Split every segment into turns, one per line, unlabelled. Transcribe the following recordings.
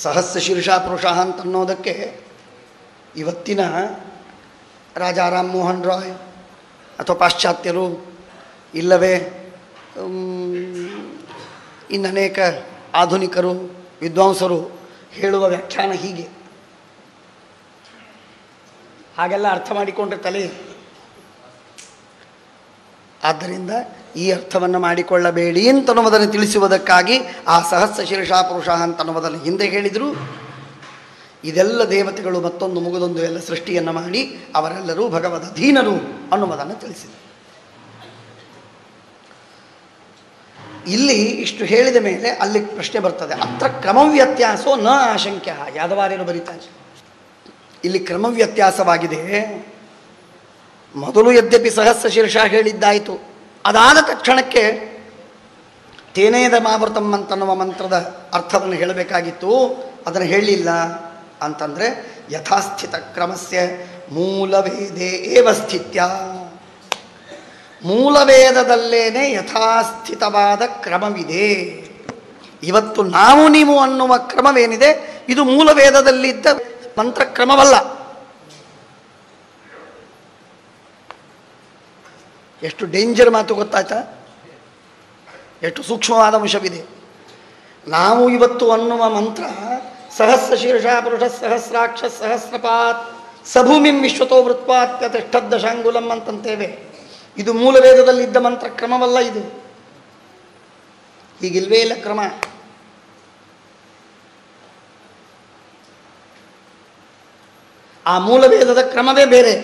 ಸಹಸ್ರ ಶೀರ್ಷ ಪುರುಷ ಅಂತನ್ನೋದಕ್ಕೆ ಇವತ್ತಿನ ರಾಜಾ ರಾಮ್ ಮೋಹನ್ ರಾಯ್ ಅಥವಾ ಪಾಶ್ಚಾತ್ಯರು ಇಲ್ಲವೇ ಇನ್ನನೇಕ ಆಧುನಿಕರು ವಿದ್ವಾಂಸರು ಹೇಳುವ ವ್ಯಾಖ್ಯಾನ ಹೀಗೆ. ಹಾಗೆಲ್ಲ ಅರ್ಥ ಮಾಡಿಕೊಂಡ್ರೆ ತಲೆ. ಆದ್ದರಿಂದ ಈ ಅರ್ಥವನ್ನು ಮಾಡಿಕೊಳ್ಳಬೇಡಿ ಅಂತನ್ನುವುದನ್ನು ತಿಳಿಸುವುದಕ್ಕಾಗಿ ಆ ಸಹಸ್ರ ಶೀರ್ಷ ಪುರುಷ ಅಂತನ್ನುವುದನ್ನು ಹಿಂದೆ ಹೇಳಿದರು. ಇದೆಲ್ಲ ದೇವತೆಗಳು ಮತ್ತೊಂದು ಮುಗಿದೊಂದು ಎಲ್ಲ ಸೃಷ್ಟಿಯನ್ನು ಮಾಡಿ ಅವರೆಲ್ಲರೂ ಭಗವದ್ ಅಧೀನರು ಅನ್ನುವುದನ್ನು ತಿಳಿಸಿದರು. ಇಲ್ಲಿ ಇಷ್ಟು ಹೇಳಿದ ಮೇಲೆ ಅಲ್ಲಿ ಪ್ರಶ್ನೆ ಬರ್ತದೆ, ಅತ್ರ ಕ್ರಮವ್ಯತ್ಯಾಸೋ ನ ಆಶಂಕ್ಯ. ಯಾದವಾರ್ಯರು ಬರೀತಾರೆ, ಇಲ್ಲಿ ಕ್ರಮವ್ಯತ್ಯಾಸವಾಗಿದೆ. ಮೊದಲು ಯದ್ಯಪಿ ಸಹಸ್ರ ಶೀರ್ಷ ಹೇಳಿದ್ದಾಯಿತು, ಅದಾದ ತಕ್ಷಣಕ್ಕೆ ತೇನೇದ ಮಾವೃತಂ ಅಂತನ್ನುವ ಮಂತ್ರದ ಅರ್ಥವನ್ನು ಹೇಳಬೇಕಾಗಿತ್ತು, ಅದನ್ನು ಹೇಳಲಿಲ್ಲ. ಅಂತಂದರೆ ಯಥಾಸ್ಥಿತ ಕ್ರಮಸ್ಯ ಮೂಲವೇದೇ ಏವ ಸ್ಥಿತ್ಯ. ಮೂಲವೇದದಲ್ಲೇನೆ ಯಥಾಸ್ಥಿತವಾದ ಕ್ರಮವಿದೆ. ಇವತ್ತು ನಾವು ನೀವು ಅನ್ನುವ ಕ್ರಮವೇನಿದೆ ಇದು ಮೂಲವೇದದಲ್ಲಿದ್ದ ಮಂತ್ರಕ್ರಮವಲ್ಲ. ಎಷ್ಟು ಡೇಂಜರ್ ಮಾತು ಗೊತ್ತಾಯ್ತಾ? ಎಷ್ಟು ಸೂಕ್ಷ್ಮವಾದ ಅಂಶವಿದೆ. ನಾವು ಇವತ್ತು ಅನ್ನುವ ಮಂತ್ರ ಸಹಸ್ರ ಶೀರ್ಷ ಪುರುಷ ಸಹಸ್ರಾಕ್ಷ ಸಹಸ್ರಪಾತ್ ಸಭೂಮಿಂ ವಿಶ್ವತೋ ವೃತ್ವಾತ್ಯತಿಷ್ಠದ್ದಶಾಂಗುಲಂ ಅಂತಂತೇವೆ. ಇದು ಮೂಲವೇದದಲ್ಲಿದ್ದ ಮಂತ್ರ ಕ್ರಮವಲ್ಲ. ಇದು ಹೀಗಿಲ್ವೇ ಇಲ್ಲ ಕ್ರಮ. ಆ ಮೂಲವೇದದ ಕ್ರಮವೇ ಬೇರೆ.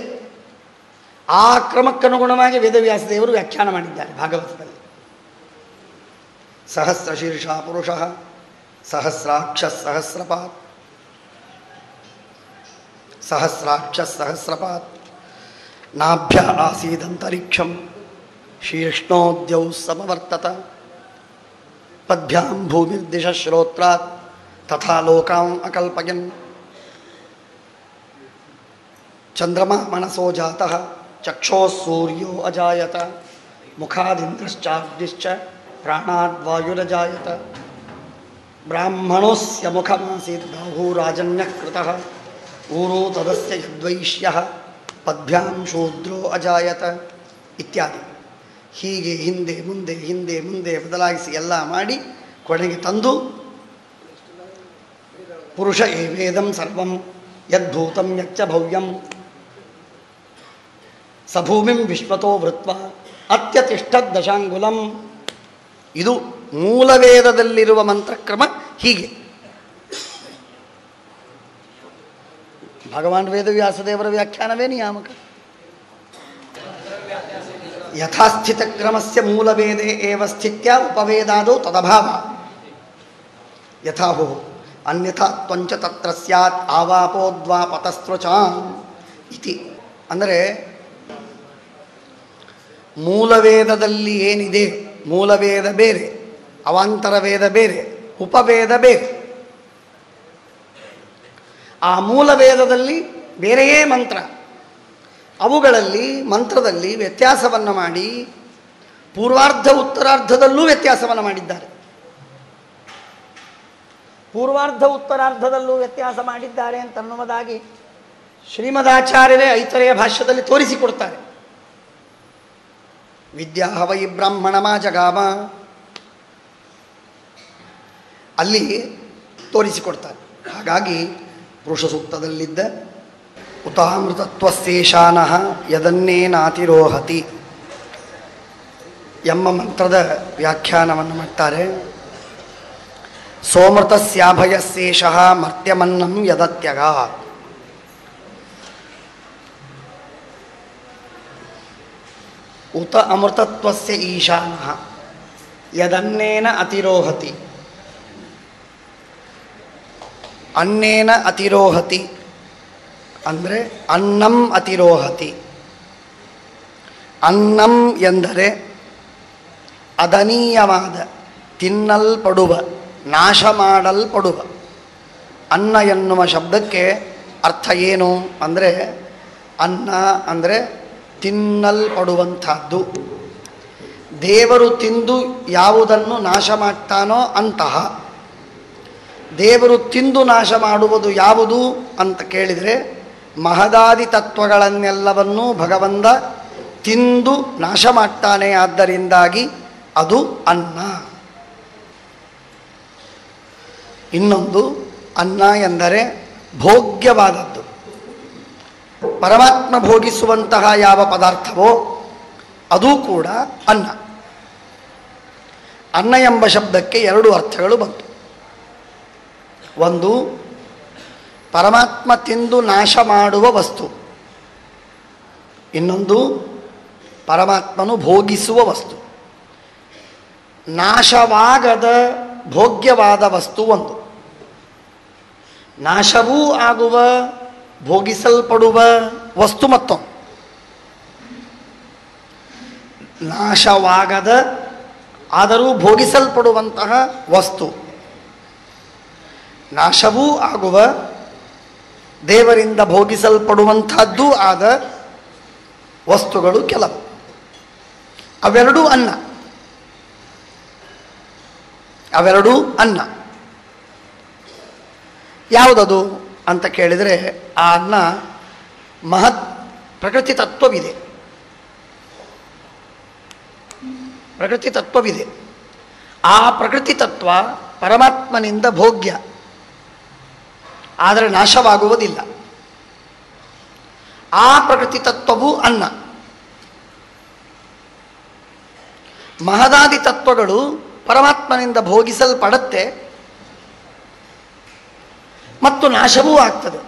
ಆ ಕ್ರಮಕ್ಕನುಗುಣವಾಗಿ ವೇದವ್ಯಾಸ ದೇವರು ವ್ಯಾಖ್ಯಾನ ಮಾಡಿದ್ದಾರೆ ಭಾಗವತದಲ್ಲಿ. ಸಹಸ್ರ ಶೀರ್ಷ ಪುರುಷ ಸಹಸ್ರಾಕ್ಷ ಸಹಸ್ರಪಾತ್ ಸಹಸ್ರಾಕ್ಷ ಸಹಸ್ರಪಾತ್ ನಾಭ್ಯ ಆಸೀದಂತರಿಕ್ಷಂ ಶೀರ್ಷ್ಣೋದ್ಯೌ ಸಮವರ್ತತ ಪದ್ಭ್ಯಾಂ ಭೂಮಿರ್ದಿಶ ಶ್ರೋತ್ರಾತ್ ತಥಾ ಲೋಕಾಂ ಅಕಲ್ಪಯನ್ ಚಂದ್ರಮಾ ಮನಸೋ ಜಾತಃ ಚಕ್ಷೋ ಸೂರ್ಯೋ ಅಜಾಯತ ಮುಖಾದಿಂದ್ರಶ್ಚಾಗ್ನಿಶ್ಚ ಪ್ರಾಣಾದ್ವಾಯುರಜಾಯತ ಬ್ರಾಹ್ಮಣೋಸ್ಯ ಮುಖಮಾಸೀತ್ ಬಾಹುರಾಜನ್ಯಕೃತಃ ಊರೋ ತದಸ್ಯ ಯದ್ವೈಶ್ಯಃ ಪದ್ಭ್ಯಾಂ ಶೂದ್ರೋ ಅಜಾಯತ ಇತ್ಯಾದಿ. ಹೀಗೆ ಹಿಂದೆ ಮುಂದೆ ಹಿಂದೆ ಮುಂದೆ ಬದಲಾಯಿಸಿ ಎಲ್ಲ ಮಾಡಿ ಕೊನೆಗೆ ತಂದು ಪುರುಷ ಏವೇದಂ ಸರ್ವಂ ಯದ್ಭೂತಂ ಯಚ್ಚ ಭವ್ಯಂ ಸಭೂಮಿಂ ವಿಶ್ವತೋ ವೃತ್ವ ಅತ್ಯತಿಷ್ಠದ್ದಶಾಂಗುಲಂ. ಇದು ಮೂಲವೇದದಲ್ಲಿರುವ ಮಂತ್ರಕ್ರಮ. ಹೀಗೆ ಭಗವಾನ್ ವೇದವ್ಯಾಸದೇವರ ವ್ಯಾಖ್ಯಾನವೇ ನಿಯಾಮಕ. ಯಥಾಸ್ಥಿತ ಕ್ರಮಸ್ಯ ಮೂಲವೇದೇ ಏವ ಸ್ಥಿತ್ಯ ಉಪವೇದಾದೋ ತದಭಾವ ಯಥಾಹೋ ಅನ್ಯಥಾ ತ್ವಂಚ ತತ್ರ ಸ್ಯಾತ್ ಆವಾಪೋದ್ವಾಪತಸ್ತ್ವಚಾಂ ಇತಿ. ಅಂದರೆ ಮೂಲವೇದದಲ್ಲಿ ಏನಿದೆ, ಮೂಲವೇದ ಬೇರೆ, ಅವಾಂತರ ವೇದ ಬೇರೆ, ಉಪವೇದ ಬೇರೆ. ಆ ಮೂಲವೇದದಲ್ಲಿ ಬೇರೆಯೇ ಮಂತ್ರ. ಅವುಗಳಲ್ಲಿ ಮಂತ್ರದಲ್ಲಿ ವ್ಯತ್ಯಾಸವನ್ನು ಮಾಡಿ ಪೂರ್ವಾರ್ಧ ಉತ್ತರಾರ್ಧದಲ್ಲೂ ವ್ಯತ್ಯಾಸವನ್ನು ಮಾಡಿದ್ದಾರೆ. ಪೂರ್ವಾರ್ಧ ಉತ್ತರಾರ್ಧದಲ್ಲೂ ವ್ಯತ್ಯಾಸ ಮಾಡಿದ್ದಾರೆ ಅಂತನ್ನುವುದಾಗಿ ಶ್ರೀಮದಾಚಾರ್ಯರೇ ಐತರೆಯ ಭಾಷ್ಯದಲ್ಲಿ ತೋರಿಸಿಕೊಡ್ತಾರೆ. ವಿದ್ಯಾ ಹವೈ ಬ್ರಾಹ್ಮಣಮಾ ಜಗಾಮ ಅಲ್ಲಿ ತೋರಿಸಿಕೊಡ್ತಾರೆ. ಹಾಗಾಗಿ ಪುರುಷ ಸೂಕ್ತದಲ್ಲಿದ್ದ ಉತಾಮೃತತ್ವಶೇಷಾನಃ ಯದನ್ನೇನಾತಿರೋಹತಿ ಎಂಬ ಮಂತ್ರದ ವ್ಯಾಖ್ಯಾನವನ್ನು ಮಾಡ್ತಾರೆ. ಸೋಮೃತಸ್ಯಾಭಯಶೇಷಃ ಮರ್ತ್ಯಮನ್ನಂ ಯದತ್ಯಗಾತ್. ಉತ ಅಮೃತತ್ವಸ್ಯ ಈಶಾನಃ ಯದನ್ನೇನ ಅತಿರೋಹತಿ. ಅನ್ನೇನ ಅತಿರೋಹತಿ ಅಂದರೆ ಅನ್ನಂ ಅತಿರೋಹತಿ. ಅನ್ನಂ ಎಂದರೆ ಅದನೀಯವಾದ, ತಿನ್ನಲ್ಪಡುವ, ನಾಶ ಮಾಡಲ್ಪಡುವ. ಅನ್ನ ಎನ್ನುವ ಶಬ್ದಕ್ಕೆ ಅರ್ಥ ಏನು ಅಂದರೆ ಅನ್ನ ಅಂದರೆ ತಿನ್ನಲ್ಪಡುವಂಥದ್ದು. ದೇವರು ತಿಂದು ಯಾವುದನ್ನು ನಾಶ ಮಾಡ್ತಾನೋ ಅಂತಹ ದೇವರು ತಿಂದು ನಾಶ ಮಾಡುವುದು ಯಾವುದು ಅಂತ ಕೇಳಿದರೆ ಮಹದಾದಿ ತತ್ವಗಳನ್ನೆಲ್ಲವನ್ನೂ ಭಗವಂತ ತಿಂದು ನಾಶ ಮಾಡ್ತಾನೆ. ಆದ್ದರಿಂದಾಗಿ ಅದು ಅನ್ನ. ಇನ್ನೊಂದು ಅನ್ನ ಎಂದರೆ ಭೋಗ್ಯವಾದದ್ದು. ಪರಮಾತ್ಮ ಭೋಗಿಸುವಂತಹ ಯಾವ ಪದಾರ್ಥವೋ ಅದು ಕೂಡ ಅನ್ನ. ಅನ್ನ ಎಂಬ ಶಬ್ದಕ್ಕೆ ಎರಡು ಅರ್ಥಗಳು ಬಂತು. ಒಂದು, ಪರಮಾತ್ಮ ತಿಂದು ನಾಶ ಮಾಡುವ ವಸ್ತು. ಇನ್ನೊಂದು, ಪರಮಾತ್ಮನು ಭೋಗಿಸುವ ವಸ್ತು. ನಾಶವಾಗದ ಭೋಗ್ಯವಾದ ವಸ್ತು ಒಂದು, ನಾಶವೂ ಆಗುವ ಭೋಗಿಸಲ್ಪಡುವ ವಸ್ತು ಮತ್ತೊಂದು. ನಾಶವಾಗದ ಆದರೂ ಭೋಗಿಸಲ್ಪಡುವಂತಹ ವಸ್ತು, ನಾಶವೂ ಆಗುವ ದೇವರಿಂದ ಭೋಗಿಸಲ್ಪಡುವಂಥದ್ದೂ ಆದ ವಸ್ತುಗಳು ಕೆಲವು. ಅವೆರಡೂ ಅನ್ನ. ಅವೆರಡೂ ಅನ್ನ. ಯಾವುದದು ಅಂತ ಕೇಳಿದರೆ ಆ ಅನ್ನ ಮಹತ್ ಪ್ರಕೃತಿ ತತ್ವವಿದೆ. ಪ್ರಕೃತಿ ತತ್ವವಿದೆ. ಆ ಪ್ರಕೃತಿ ತತ್ವ ಪರಮಾತ್ಮನಿಂದ ಭೋಗ್ಯ, ಆದರೆ ನಾಶವಾಗುವುದಿಲ್ಲ. ಆ ಪ್ರಕೃತಿ ತತ್ವವು ಅನ್ನ. ಮಹದಾದಿ ತತ್ವಗಳು ಪರಮಾತ್ಮನಿಂದ ಭೋಗಿಸಲ್ಪಡುತ್ತೆ ಮತ್ತು ನಾಶವೂ ಆಗ್ತದೆ.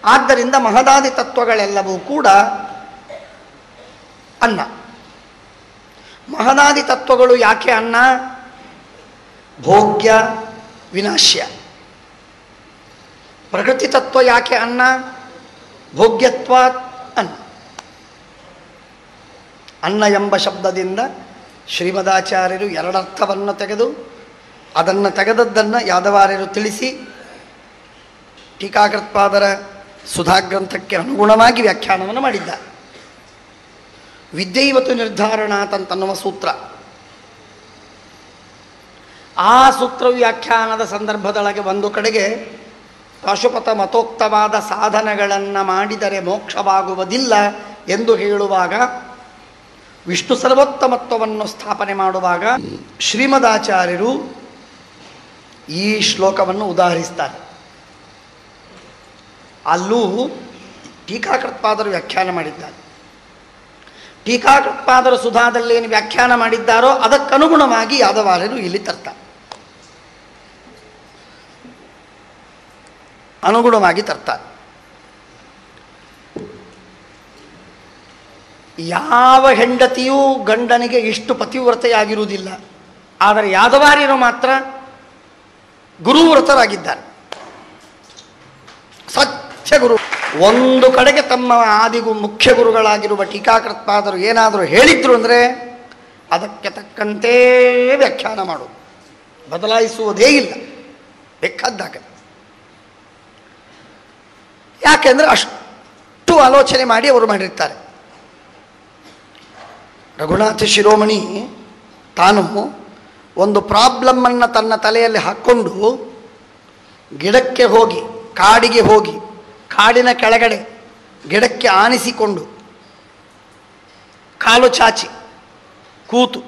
ಆದ್ದರಿಂದ ಮಹದಾದಿ ತತ್ವಗಳೆಲ್ಲವೂ ಕೂಡ ಅನ್ನ. ಮಹದಾದಿ ತತ್ವಗಳು ಯಾಕೆ ಅನ್ನ? ಭೋಗ್ಯ ವಿನಾಶ್ಯ. ಪ್ರಕೃತಿ ತತ್ವ ಯಾಕೆ ಅನ್ನ? ಭೋಗ್ಯತ್ವ ಅನ್ನ. ಅನ್ನ ಎಂಬ ಶಬ್ದದಿಂದ ಶ್ರೀಮದಾಚಾರ್ಯರು ಎರಡರ್ಥವನ್ನು ತೆಗೆದು ಅದನ್ನು ತೆಗೆದದ್ದನ್ನು ಯಾದವಾರ್ಯರು ತಿಳಿಸಿ ಟೀಕಾಕೃತ್ಪಾದರ ಸುಧಾಗ್ರಂಥಕ್ಕೆ ಅನುಗುಣವಾಗಿ ವ್ಯಾಖ್ಯಾನವನ್ನು ಮಾಡಿದ್ದಾರೆ. ವಿದ್ಯೈವತು ನಿರ್ಧಾರಣಾತ್ ಅಂತನ್ನುವ ಸೂತ್ರ. ಆ ಸೂತ್ರ ವ್ಯಾಖ್ಯಾನದ ಸಂದರ್ಭದೊಳಗೆ ಒಂದು ಕಡೆಗೆ ಪಾಶುಪತ ಮತೋಕ್ತವಾದ ಸಾಧನಗಳನ್ನು ಮಾಡಿದರೆ ಮೋಕ್ಷವಾಗುವುದಿಲ್ಲ ಎಂದು ಹೇಳುವಾಗ, ವಿಷ್ಣು ಸರ್ವೋತ್ತಮತ್ವವನ್ನು ಸ್ಥಾಪನೆ ಮಾಡುವಾಗ ಶ್ರೀಮದಾಚಾರ್ಯರು ಈ ಶ್ಲೋಕವನ್ನು ಉದಾಹರಿಸ್ತಾರೆ. ಅಲ್ಲೂ ಟೀಕಾಕೃತ್ಪಾದರು ವ್ಯಾಖ್ಯಾನ ಮಾಡಿದ್ದಾರೆ. ಟೀಕಾಕೃತ್ಪಾದರು ಸುಧಾದಲ್ಲೇನು ವ್ಯಾಖ್ಯಾನ ಮಾಡಿದ್ದಾರೋ ಅದಕ್ಕನುಗುಣವಾಗಿ ಯಾದವಾರ್ಯರು ಇಲ್ಲಿ ತರ್ತಾರೆ. ಅನುಗುಣವಾಗಿ ತರ್ತಾರೆ. ಯಾವ ಹೆಂಡತಿಯೂ ಗಂಡನಿಗೆ ಇಷ್ಟು ಪತಿವ್ರತೆಯಾಗಿರುವುದಿಲ್ಲ. ಆದರೆ ಯಾದವಾರ್ಯರು ಮಾತ್ರ ಗುರುವ್ರತರಾಗಿದ್ದಾರೆ. ಸತ್ಯ ಗುರು. ಒಂದು ಕಡೆಗೆ ತಮ್ಮ ಆದಿಗೂ ಮುಖ್ಯ ಗುರುಗಳಾಗಿರುವ ಟೀಕಾಕೃತ್ಪಾದರು ಏನಾದರೂ ಹೇಳಿದ್ರು ಅಂದರೆ ಅದಕ್ಕೆ ತಕ್ಕಂತೆ ವ್ಯಾಖ್ಯಾನ ಮಾಡೋದು, ಬದಲಾಯಿಸುವುದೇ ಇಲ್ಲ, ಬೇಕಾದಾಗ. ಯಾಕೆಂದರೆ ಅಷ್ಟು ಆಲೋಚನೆ ಮಾಡಿ ಅವರು ಮಾಡಿರ್ತಾರೆ. ರಘುನಾಥ ಶಿರೋಮಣಿ ತಾನು ಒಂದು ಪ್ರಾಬ್ಲಮ್ಮನ್ನು ತನ್ನ ತಲೆಯಲ್ಲಿ ಹಾಕ್ಕೊಂಡು ಗಿಡಕ್ಕೆ ಹೋಗಿ, ಕಾಡಿಗೆ ಹೋಗಿ, ಕಾಡಿನ ಕೆಳಗಡೆ ಗಿಡಕ್ಕೆ ಆನಿಸಿಕೊಂಡು ಕಾಲು ಚಾಚಿ ಕೂತು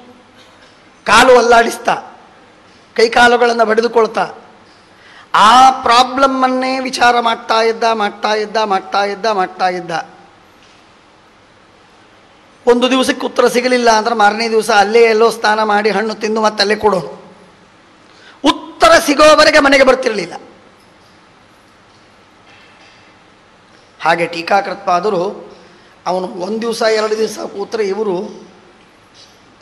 ಕಾಲು ಅಲ್ಲಾಡಿಸ್ತಾ ಕೈಕಾಲುಗಳನ್ನು ಬಡಿದುಕೊಳ್ತಾ ಆ ಪ್ರಾಬ್ಲಮ್ಮನ್ನೇ ವಿಚಾರ ಮಾಡ್ತಾ ಇದ್ದ. ಒಂದು ದಿವಸಕ್ಕೆ ಉತ್ತರ ಸಿಗಲಿಲ್ಲ ಅಂದ್ರೆ ಮಾರನೇ ದಿವಸ ಅಲ್ಲೇ ಎಲ್ಲೋ ಸ್ನಾನ ಮಾಡಿ ಹಣ್ಣು ತಿಂದು ಮತ್ತೆ ಅಲ್ಲೇ ಕೊಡೋನು. ಉತ್ತರ ಸಿಗೋವರೆಗೆ ಮನೆಗೆ ಬರ್ತಿರಲಿಲ್ಲ. ಹಾಗೆ ಟೀಕಾಕೃತ್ಪಾದರು ಅವನು ಒಂದು ದಿವಸ ಎರಡು ದಿವಸ ಕೂತ್ರೆ ಇವರು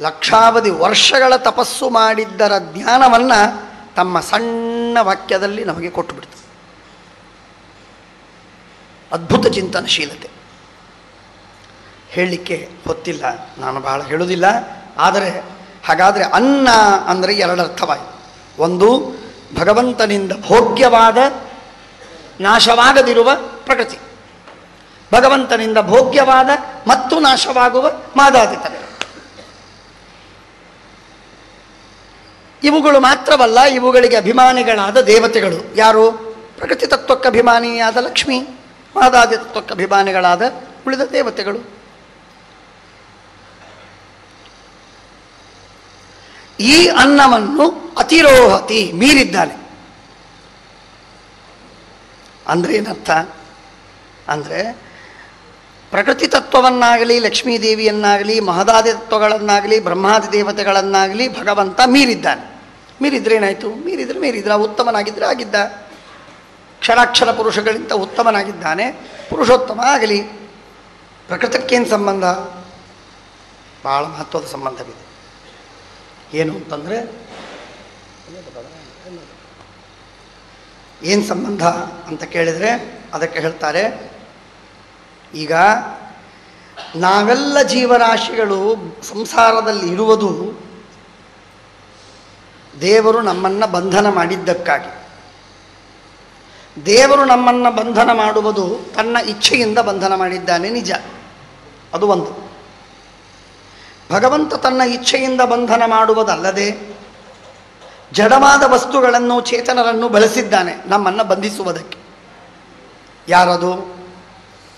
ಲಕ್ಷಾವಧಿ ವರ್ಷಗಳ ತಪಸ್ಸು ಮಾಡಿದ್ದರ ಜ್ಞಾನವನ್ನು ತಮ್ಮ ಸಣ್ಣ ವಾಕ್ಯದಲ್ಲಿ ನಮಗೆ ಕೊಟ್ಟುಬಿಡ್ತು. ಅದ್ಭುತ ಚಿಂತನಶೀಲತೆ. ಹೇಳಲಿಕ್ಕೆ ಗೊತ್ತಿಲ್ಲ, ನಾನು ಬಹಳ ಹೇಳುವುದಿಲ್ಲ. ಆದರೆ ಹಾಗಾದರೆ ಅನ್ನ ಅಂದರೆ ಎರಡರ್ಥವಾಯಿತು. ಒಂದು, ಭಗವಂತನಿಂದ ಭೋಗ್ಯವಾದ ನಾಶವಾಗದಿರುವ ಪ್ರಕೃತಿ, ಭಗವಂತನಿಂದ ಭೋಗ್ಯವಾದ ಮತ್ತು ನಾಶವಾಗುವ ಮಾದಾದಿತನ. ಇವುಗಳು ಮಾತ್ರವಲ್ಲ, ಇವುಗಳಿಗೆ ಅಭಿಮಾನಿಗಳಾದ ದೇವತೆಗಳು ಯಾರು? ಪ್ರಕೃತಿ ತತ್ವಕ್ಕೆ ಅಭಿಮಾನಿಯಾದ ಲಕ್ಷ್ಮೀ, ಮಹದಾದಿ ತತ್ವಕ್ಕೆ ಅಭಿಮಾನಿಗಳಾದ ಉಳಿದ ದೇವತೆಗಳು. ಈ ಅನ್ನವನ್ನು ಅತಿರೋಹತಿ, ಮೀರಿದ್ದಾನೆ. ಅಂದರೆ ಏನರ್ಥ ಅಂದರೆ, ಪ್ರಕೃತಿ ತತ್ವವನ್ನಾಗಲಿ, ಲಕ್ಷ್ಮೀದೇವಿಯನ್ನಾಗಲಿ, ಮಹದಾದಿ ತತ್ವಗಳನ್ನಾಗಲಿ, ಬ್ರಹ್ಮಾದಿ ದೇವತೆಗಳನ್ನಾಗಲಿ ಭಗವಂತ ಮೀರಿದ್ದಾನೆ. ಮೀರಿದ್ರೇನಾಯಿತು? ಮೀರಿದ್ರೆ ಉತ್ತಮನಾಗಿದ್ದರೆ ಆಗಿದ್ದ. ಕ್ಷರಾಕ್ಷರ ಪುರುಷಗಳಿಂದ ಉತ್ತಮನಾಗಿದ್ದಾನೆ, ಪುರುಷೋತ್ತಮ ಆಗಲಿ. ಪ್ರಕೃತಕ್ಕೇನು ಸಂಬಂಧ? ಭಾಳ ಮಹತ್ವದ ಸಂಬಂಧವಿದೆ. ಏನು ಅಂತಂದರೆ, ಏನು ಸಂಬಂಧ ಅಂತ ಕೇಳಿದರೆ ಅದಕ್ಕೆ ಹೇಳ್ತಾರೆ, ಈಗ ನಾವೆಲ್ಲ ಜೀವರಾಶಿಗಳು ಸಂಸಾರದಲ್ಲಿ ಇರುವುದು ದೇವರು ನಮ್ಮನ್ನು ಬಂಧನ ಮಾಡಿದ್ದಕ್ಕಾಗಿ. ದೇವರು ನಮ್ಮನ್ನು ಬಂಧನ ಮಾಡುವುದು ತನ್ನ ಇಚ್ಛೆಯಿಂದ ಬಂಧನ ಮಾಡಿದ್ದಾನೆ, ನಿಜ. ಅದು ಒಂದು. ಭಗವಂತ ತನ್ನ ಇಚ್ಛೆಯಿಂದ ಬಂಧನ ಮಾಡುವುದಲ್ಲದೆ ಜಡವಾದ ವಸ್ತುಗಳನ್ನು, ಚೇತನರನ್ನು ಬಳಸಿದ್ದಾನೆ ನಮ್ಮನ್ನು ಬಂಧಿಸುವುದಕ್ಕೆ. ಯಾರದು?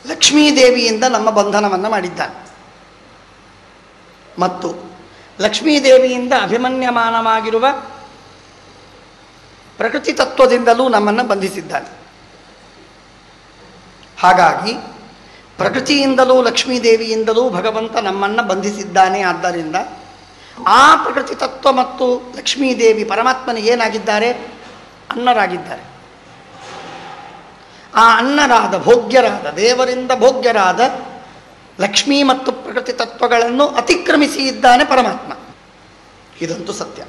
ಲಕ್ಷ್ಮೀದೇವಿಯಿಂದ ನಮ್ಮ ಬಂಧನವನ್ನು ಮಾಡಿದ್ದಾನೆ. ಮತ್ತು ಲಕ್ಷ್ಮೀದೇವಿಯಿಂದ ಅಭಿಮನ್ಯಮಾನವಾಗಿರುವ ಪ್ರಕೃತಿ ತತ್ವದಿಂದಲೂ ನಮ್ಮನ್ನು ಬಂಧಿಸಿದ್ದಾನೆ. ಹಾಗಾಗಿ ಪ್ರಕೃತಿಯಿಂದಲೂ ಲಕ್ಷ್ಮೀದೇವಿಯಿಂದಲೂ ಭಗವಂತ ನಮ್ಮನ್ನು ಬಂಧಿಸಿದ್ದಾನೆ. ಆದ್ದರಿಂದ ಆ ಪ್ರಕೃತಿ ತತ್ವ ಮತ್ತು ಲಕ್ಷ್ಮೀದೇವಿ ಪರಮಾತ್ಮನಿಗೆ ಏನಾಗಿದ್ದಾರೆ? ಅನ್ನರಾಗಿದ್ದಾರೆ. ಆ ಅನ್ನರಾದ, ಭೋಗ್ಯರಾದ, ದೇವರಿಂದ ಭೋಗ್ಯರಾದ ಲಕ್ಷ್ಮೀ ಮತ್ತು ಪ್ರಕೃತಿ ತತ್ವಗಳನ್ನು ಅತಿಕ್ರಮಿಸಿ ಇದ್ದಾನೆ ಪರಮಾತ್ಮ. ಇದಂತೂ ಸತ್ಯ.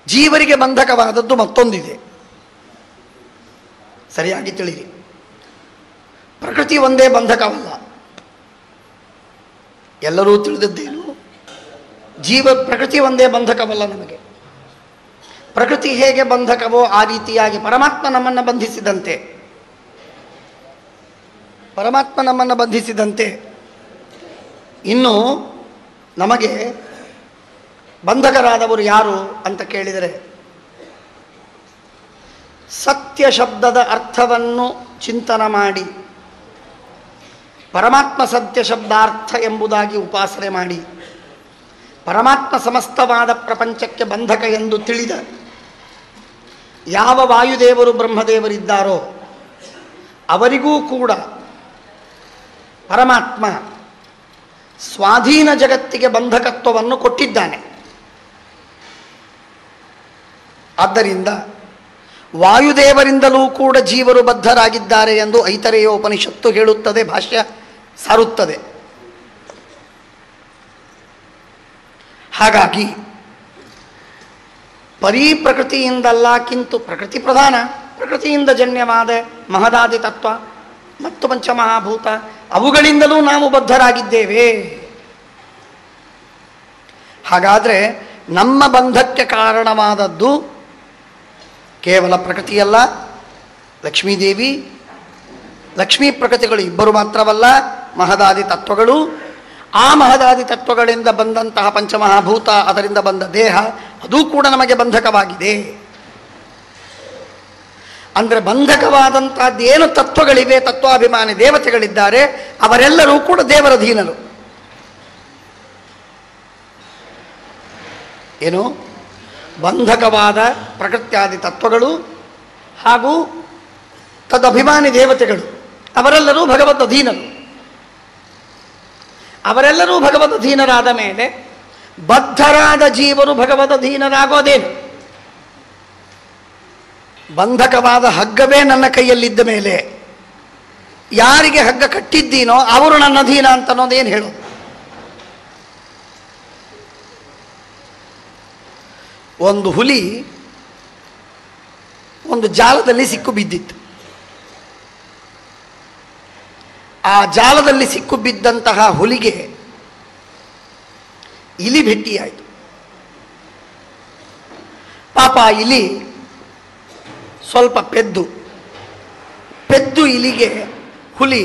ಜೀವರಿಗೆ ಬಂಧಕವಾದದ್ದು ಮತ್ತೊಂದಿದೆ, ಸರಿಯಾಗಿ ತಿಳಿರಿ. ಪ್ರಕೃತಿ ಒಂದೇ ಬಂಧಕವಲ್ಲ. ಎಲ್ಲರೂ ತಿಳಿದದ್ದೇನು? ಪ್ರಕೃತಿ ಒಂದೇ ಬಂಧಕವಲ್ಲ ನಮಗೆ. ಪ್ರಕೃತಿ ಹೇಗೆ ಬಂಧಕವೋ ಆ ರೀತಿಯಾಗಿ ಪರಮಾತ್ಮ ನಮ್ಮನ್ನು ಬಂಧಿಸಿದಂತೆ, ಇನ್ನು ನಮಗೆ ಬಂಧಕರಾದವರು ಯಾರು ಅಂತ ಕೇಳಿದರೆ, ಸತ್ಯ ಶಬ್ದದ ಅರ್ಥವನ್ನು ಚಿಂತನ ಮಾಡಿ ಪರಮಾತ್ಮ ಸತ್ಯ ಶಬ್ದಾರ್ಥ ಎಂಬುದಾಗಿ ಉಪಾಸನೆ ಮಾಡಿ ಪರಮಾತ್ಮ ಸಮಸ್ತವಾದ ಪ್ರಪಂಚಕ್ಕೆ ಬಂಧಕ ಎಂದು ತಿಳಿದ ಯಾವ ವಾಯುದೇವರು ಬ್ರಹ್ಮದೇವರಿದ್ದಾರೋ ಅವರಿಗೂ ಕೂಡ ಪರಮಾತ್ಮ ಸ್ವಾಧೀನ ಜಗತ್ತಿಗೆ ಬಂಧಕತ್ವವನ್ನು ಕೊಟ್ಟಿದ್ದಾನೆ. ಆದ್ದರಿಂದ ವಾಯುದೇವರಿಂದಲೂ ಕೂಡ ಜೀವರು ಬದ್ಧರಾಗಿದ್ದಾರೆ ಎಂದು ಐತರೇಯ ಉಪನಿಷತ್ತು ಹೇಳುತ್ತದೆ, ಭಾಷ್ಯ ಸಾರುತ್ತದೆ. ಹಾಗಾಗಿ ಪರೀ ಪ್ರಕೃತಿಯಿಂದಲ್ಲ, ಕಿಂತು ಪ್ರಕೃತಿ ಪ್ರಧಾನ, ಪ್ರಕೃತಿಯಿಂದ ಜನ್ಯವಾದ ಮಹದಾದಿ ತತ್ವ ಮತ್ತು ಪಂಚಮಹಾಭೂತ ಅವುಗಳಿಂದಲೂ ನಾವು ಬದ್ಧರಾಗಿದ್ದೇವೆ. ಹಾಗಾದರೆ ನಮ್ಮ ಬಂಧಕ್ಕೆ ಕಾರಣವಾದದ್ದು ಕೇವಲ ಪ್ರಕೃತಿಯಲ್ಲ, ಲಕ್ಷ್ಮೀದೇವಿ, ಲಕ್ಷ್ಮೀ ಪ್ರಕೃತಿಗಳು ಇಬ್ಬರು ಮಾತ್ರವಲ್ಲ, ಮಹದಾದಿ ತತ್ವಗಳು. ಆ ಮಹದಾದಿ ತತ್ವಗಳಿಂದ ಬಂದಂತಹ ಪಂಚಮಹಾಭೂತ, ಅದರಿಂದ ಬಂದ ದೇಹ, ಅದೂ ಕೂಡ ನಮಗೆ ಬಂಧಕವಾಗಿದೆ. ಅಂದರೆ ಬಂಧಕವಾದಂಥದ್ದೇನು ತತ್ವಗಳಿವೆ, ತತ್ವಾಭಿಮಾನಿ ದೇವತೆಗಳಿದ್ದಾರೆ, ಅವರೆಲ್ಲರೂ ಕೂಡ ದೇವರಧೀನರು. ಏನು? ಬಂಧಕವಾದ ಪ್ರಕೃತ್ಯಾದಿ ತತ್ವಗಳು ಹಾಗೂ ತದಭಿಮಾನಿ ದೇವತೆಗಳು ಅವರೆಲ್ಲರೂ ಭಗವದ್ ಅಧೀನರು. ಅವರೆಲ್ಲರೂ ಭಗವದ್ ಅಧೀನರಾದ ಮೇಲೆ ಬದ್ಧರಾದ ಜೀವರು ಭಗವದ್ ಅಧೀನರಾಗೋದೇನು? ಬಂಧಕವಾದ ಹಗ್ಗವೇ ನನ್ನ ಕೈಯಲ್ಲಿದ್ದ ಮೇಲೆ ಯಾರಿಗೆ ಹಗ್ಗ ಕಟ್ಟಿದ್ದೀನೋ ಅವರು ನನ್ನ ಅಧೀನ ಅಂತ ಅನ್ನೋದೇನು ಹೇಳೋದು? ಒಂದು ಹುಲಿ ಒಂದು ಜಾಲದಲ್ಲಿ ಸಿಕ್ಕು ಬಿದ್ದಿತ್ತು. ಆ ಜಾಲದಲ್ಲಿ ಸಿಕ್ಕು ಬಿದ್ದಂತಹ ಹುಲಿಗೆ ಇಲಿ ಭೇಟಿಯಾಯಿತು. ಪಾಪ ಇಲಿ ಸ್ವಲ್ಪ ಪೆದ್ದು ಇಲಿಗೆ ಹುಲಿ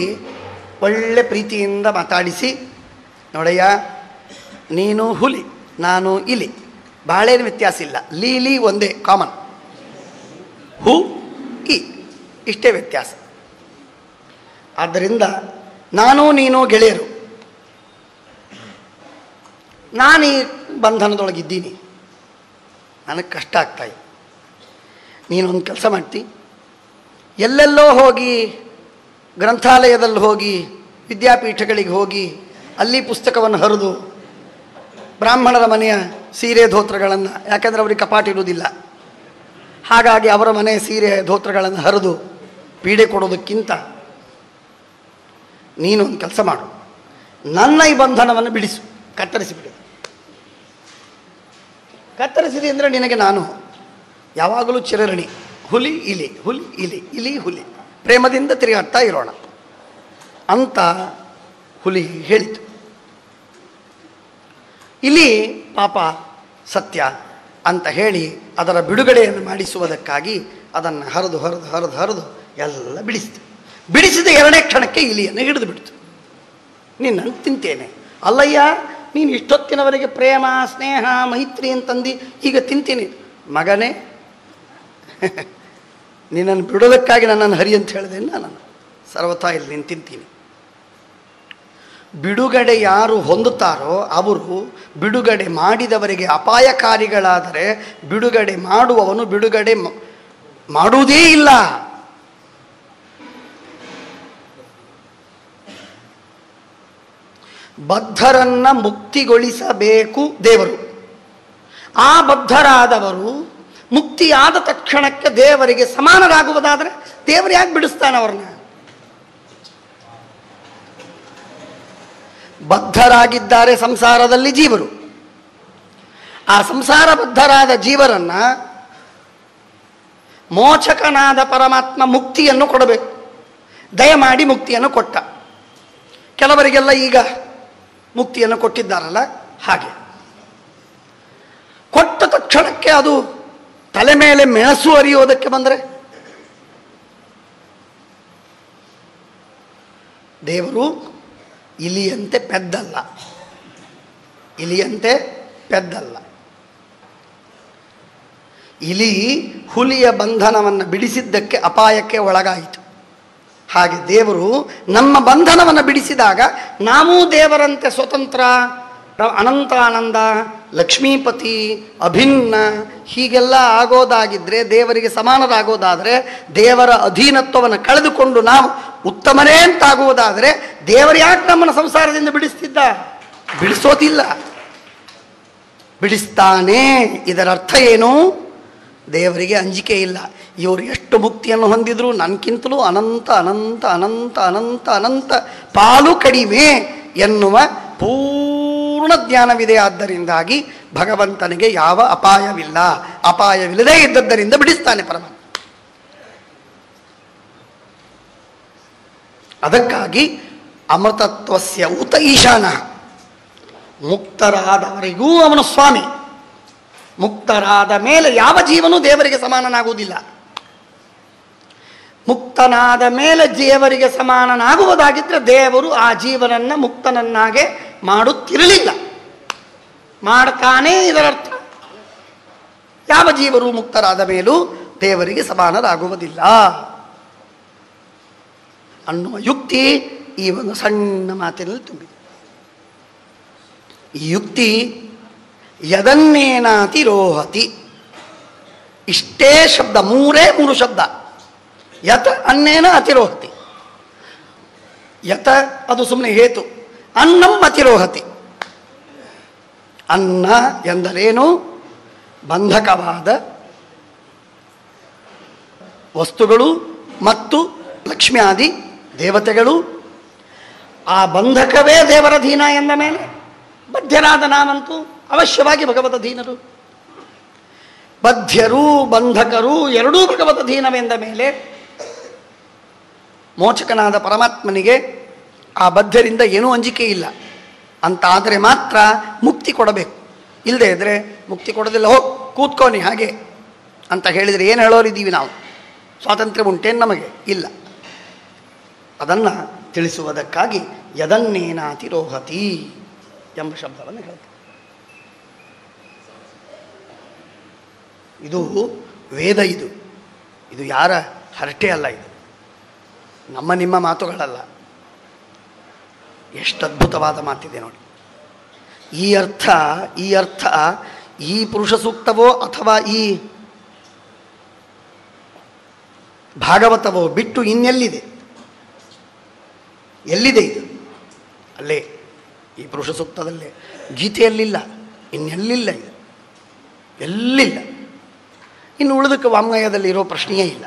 ಒಳ್ಳೆ ಪ್ರೀತಿಯಿಂದ ಮಾತಾಡಿಸಿ, ನೋಡಯ್ಯ, ನೀನು ಹುಲಿ, ನಾನು ಇಲಿ, ಬಹಳೇನು ವ್ಯತ್ಯಾಸ ಇಲ್ಲ. ಲೀ ಒಂದೇ ಕಾಮನ್, ಹೂ ಇ ಇಷ್ಟೇ ವ್ಯತ್ಯಾಸ. ಆದ್ದರಿಂದ ನಾನು ನೀನು ಗೆಳೆಯರು. ನಾನು ಈ ಬಂಧನದೊಳಗಿದ್ದೀನಿ, ನನಗೆ ಕಷ್ಟ ಆಗ್ತಾಯಿದೆ. ನೀನೊಂದು ಕೆಲಸ ಮಾಡ್ತಿ, ಎಲ್ಲೆಲ್ಲೋ ಹೋಗಿ, ಗ್ರಂಥಾಲಯದಲ್ಲಿ ಹೋಗಿ, ವಿದ್ಯಾಪೀಠಗಳಿಗೆ ಹೋಗಿ ಅಲ್ಲಿ ಪುಸ್ತಕವನ್ನು ಹರಿದು ಬ್ರಾಹ್ಮಣರ ಮನೆಯ ಸೀರೆ ಧೋತ್ರಗಳನ್ನು, ಯಾಕೆಂದರೆ ಅವರಿಗೆ ಕಪಾಟ ಇರುವುದಿಲ್ಲ, ಹಾಗಾಗಿ ಅವರ ಮನೆಯ ಸೀರೆ ಧೋತ್ರಗಳನ್ನು ಹರಿದು ಪೀಡೆ ಕೊಡೋದಕ್ಕಿಂತ ನೀನೊಂದು ಕೆಲಸ ಮಾಡು, ನನ್ನ ಈ ಬಂಧನವನ್ನು ಬಿಡಿಸು, ಕತ್ತರಿಸಿಬಿಡು. ಕತ್ತರಿಸಿದೆ ಅಂದರೆ ನಿನಗೆ ನಾನು ಯಾವಾಗಲೂ ಚಿರಋಣಿ. ಹುಲಿ ಇಲಿ, ಹುಲಿ ಇಲಿ, ಇಲಿ ಹುಲಿ, ಪ್ರೇಮದಿಂದ ತಿರುಗಾಡ್ತಾ ಇರೋಣ ಅಂತ ಹುಲಿ ಹೇಳಿತು. ಇಲಿ ಪಾಪ ಸತ್ಯ ಅಂತ ಹೇಳಿ ಅದರ ಬಿಡುಗಡೆಯನ್ನು ಮಾಡಿಸುವುದಕ್ಕಾಗಿ ಅದನ್ನು ಹರಿದು ಹರಿದು ಹರಿದು ಹರಿದು ಎಲ್ಲ ಬಿಡಿಸಿತು. ಬಿಡಿಸಿದ 2ನೇ ಕ್ಷಣಕ್ಕೆ ಇಲಿಯನ್ನು ಹಿಡಿದು ಬಿಡ್ತು. ನಿನ್ನನ್ನು ತಿಂತೇನೆ. ಅಲ್ಲಯ್ಯ, ನೀನು ಇಷ್ಟೊತ್ತಿನವರೆಗೆ ಪ್ರೇಮ ಸ್ನೇಹ ಮೈತ್ರಿ ಅಂತಂದು ಈಗ ತಿಂತೀನಿ. ಮಗನೇ, ನಿನ್ನನ್ನು ಬಿಡೋದಕ್ಕಾಗಿ ನನ್ನನ್ನು ಹರಿ ಅಂತ ಹೇಳಿದೆ. ನಾನು ಸರ್ವತಾ ಇಲ್ಲಿ ನೀನು ತಿಂತೀನಿ. ಬಿಡುಗಡೆ ಯಾರು ಹೊಂದುತ್ತಾರೋ ಅವರು ಬಿಡುಗಡೆ ಮಾಡಿದವರಿಗೆ ಅಪಾಯಕಾರಿಗಳಾದರೆ ಬಿಡುಗಡೆ ಮಾಡುವವನು ಬಿಡುಗಡೆ ಮಾಡುವುದೇ ಇಲ್ಲ. ಬದ್ಧರನ್ನು ಮುಕ್ತಿಗೊಳಿಸಬೇಕು ದೇವರು. ಆ ಬದ್ಧರಾದವರು ಮುಕ್ತಿಯಾದ ತಕ್ಷಣಕ್ಕೆ ದೇವರಿಗೆ ಸಮಾನರಾಗುವುದಾದರೆ ದೇವರು ಯಾಕೆ ಬಿಡಿಸ್ತಾನೆ ಅವ್ರನ್ನ? ಬದ್ಧರಾಗಿದ್ದಾರೆ ಸಂಸಾರದಲ್ಲಿ ಜೀವರು. ಆ ಸಂಸಾರ ಬದ್ಧರಾದ ಜೀವರನ್ನು ಮೋಚಕನಾದ ಪರಮಾತ್ಮ ಮುಕ್ತಿಯನ್ನು ಕೊಡಬೇಕು. ದಯಮಾಡಿ ಮುಕ್ತಿಯನ್ನು ಕೊಟ್ಟ. ಕೆಲವರಿಗೆಲ್ಲ ಈಗ ಮುಕ್ತಿಯನ್ನು ಕೊಟ್ಟಿದ್ದಾರಲ್ಲ, ಹಾಗೆ ಕೊಟ್ಟ ತಕ್ಷಣಕ್ಕೆ ಅದು ತಲೆ ಮೇಲೆ ಮೆಣಸು ಅರಿಯೋದಕ್ಕೆ ಬಂದರೆ ದೇವರು ಇಲಿಯಂತೆ ಪೆದ್ದಲ್ಲ, ಇಲಿಯಂತೆ ಪೆದ್ದಲ್ಲ. ಇಲಿ ಹುಲಿಯ ಬಂಧನವನ್ನು ಬಿಡಿಸಿದ್ದಕ್ಕೆ ಅಪಾಯಕ್ಕೆ ಒಳಗಾಯಿತು. ಹಾಗೆ ದೇವರು ನಮ್ಮ ಬಂಧನವನ್ನು ಬಿಡಿಸಿದಾಗ ನಾವೂ ದೇವರಂತೆ ಸ್ವತಂತ್ರ, ಅನಂತಾನಂದ, ಲಕ್ಷ್ಮೀಪತಿ, ಅಭಿನ್ನ ಹೀಗೆಲ್ಲ ಆಗೋದಾಗಿದ್ದರೆ, ದೇವರಿಗೆ ಸಮಾನರಾಗೋದಾದರೆ, ದೇವರ ಅಧೀನತ್ವವನ್ನು ಕಳೆದುಕೊಂಡು ನಾವು ಉತ್ತಮನೇ ಅಂತಾಗುವುದಾದರೆ ದೇವರು ಯಾಕೆ ನಮ್ಮನ್ನು ಸಂಸಾರದಿಂದ ಬಿಡಿಸ್ತಿದ್ದ? ಬಿಡಿಸೋದಿಲ್ಲ, ಬಿಡಿಸ್ತಾನೆ. ಇದರ ಅರ್ಥ ಏನು? ದೇವರಿಗೆ ಅಂಜಿಕೆ ಇಲ್ಲ. ಇವರು ಎಷ್ಟು ಮುಕ್ತಿಯನ್ನು ಹೊಂದಿದ್ರು ನನಗಿಂತಲೂ ಅನಂತ ಅನಂತ ಅನಂತ ಅನಂತ ಅನಂತ ಪಾಲು ಕಡಿಮೆ ಎನ್ನುವ ಪೂರ್ಣ ಜ್ಞಾನವಿದೆ. ಆದ್ದರಿಂದಾಗಿ ಭಗವಂತನಿಗೆ ಯಾವ ಅಪಾಯವಿಲ್ಲ. ಅಪಾಯವಿಲ್ಲದೆ ಇದ್ದದ್ದರಿಂದ ಬಿಡಿಸ್ತಾನೆ ಪರಮಾತ್ಮ. ಅದಕ್ಕಾಗಿ ಅಮೃತತ್ವಸ್ಯ ಊತ ಈಶಾನ, ಮುಕ್ತರಾದವರಿಗೂ ಅವನು ಸ್ವಾಮಿ. ಮುಕ್ತರಾದ ಮೇಲೆ ಯಾವ ಜೀವನೂ ದೇವರಿಗೆ ಸಮಾನನಾಗುವುದಿಲ್ಲ. ಮುಕ್ತನಾದ ಮೇಲೆ ದೇವರಿಗೆ ಸಮಾನನಾಗುವುದಾಗಿದ್ದರೆ ದೇವರು ಆ ಜೀವನನ್ನು ಮುಕ್ತನನ್ನಾಗೆ ಮಾಡುತ್ತಿರಲಿಲ್ಲ. ಮಾಡ್ತಾನೆ. ಇದರರ್ಥ ಯಾವ ಜೀವರು ಮುಕ್ತರಾದ ಮೇಲೂ ದೇವರಿಗೆ ಸಮಾನರಾಗುವುದಿಲ್ಲ ಅನ್ನುವ ಯುಕ್ತಿ ಈ ಒಂದು ಸಣ್ಣ ಮಾತಿನಲ್ಲಿ ತುಂಬಿದೆ. ಈ ಯುಕ್ತಿ ಯದನ್ನೇನಾತಿರೋಹತಿ, ಇಷ್ಟೇ ಶಬ್ದ, ಮೂರು ಶಬ್ದ. ಯತ ಅನ್ನೇನ ಅತಿರೋಹತಿ. ಯತ ಅದು ಸುಮ್ಮನೆ ಹೇತು. ಅನ್ನಂ ಅತಿರೋಹತಿ. ಅನ್ನ ಎಂದರೇನು? ಬಂಧಕವಾದ ವಸ್ತುಗಳು ಮತ್ತು ಲಕ್ಷ್ಮ್ಯಾದಿ ದೇವತೆಗಳು. ಆ ಬಂಧಕವೇ ದೇವರಧೀನ ಎಂದ ಮೇಲೆ ಬದ್ಧರಾದ ನಾವಂತೂ ಅವಶ್ಯವಾಗಿ ಭಗವದಧೀನರು. ಬದ್ಧರು ಬಂಧಕರು ಎರಡೂ ಭಗವದಧೀನವೆಂದ ಮೇಲೆ ಮೋಚಕನಾದ ಪರಮಾತ್ಮನಿಗೆ ಆ ಬದ್ಧರಿಂದ ಏನೂ ಅಂಜಿಕೆ ಇಲ್ಲ ಅಂತಾದರೆ ಮಾತ್ರ ಮುಕ್ತಿ ಕೊಡಬೇಕು. ಇಲ್ಲದೆ ಇದ್ದರೆ ಮುಕ್ತಿ ಕೊಡೋದಿಲ್ಲ. ಹೋಗಿ ಕೂತ್ಕೋನಿ ಹಾಗೆ ಅಂತ ಹೇಳಿದರೆ ಏನು ಹೇಳೋರಿದ್ದೀವಿ ನಾವು? ಸ್ವಾತಂತ್ರ್ಯ ಉಂಟೇನು ನಮಗೆ? ಇಲ್ಲ. ಅದನ್ನು ತಿಳಿಸುವುದಕ್ಕಾಗಿ ಯದನ್ನೇನಾತಿರೋಹತಿ ಎಂಬ ಶಬ್ದವನ್ನು ಹೇಳ್ತಾರೆ. ಇದು ವೇದ, ಇದು ಯಾರ ಹರಟೆ ಅಲ್ಲ, ಇದು ನಮ್ಮ ನಿಮ್ಮ ಮಾತುಗಳಲ್ಲ. ಎಷ್ಟು ಅದ್ಭುತವಾದ ಮಾತಿದೆ ನೋಡಿ. ಈ ಅರ್ಥ ಈ ಪುರುಷ ಸೂಕ್ತವೋ ಅಥವಾ ಈ ಭಾಗವತವೋ ಬಿಟ್ಟು ಇನ್ನೆಲ್ಲಿದೆ? ಎಲ್ಲಿದೆ ಇದು? ಅಲ್ಲೇ ಈ ಪುರುಷ ಸೂಕ್ತದಲ್ಲೇ, ಗೀತೆಯಲ್ಲಿಲ್ಲ, ಇನ್ನೆಲ್ಲಿಲ್ಲ, ಇದು ಎಲ್ಲಿಲ್ಲ. ಇನ್ನು ಉಳಿದಕ್ಕೆ ವಾಂಗ್ಮಯದಲ್ಲಿ ಇರೋ ಪ್ರಶ್ನೆಯೇ ಇಲ್ಲ,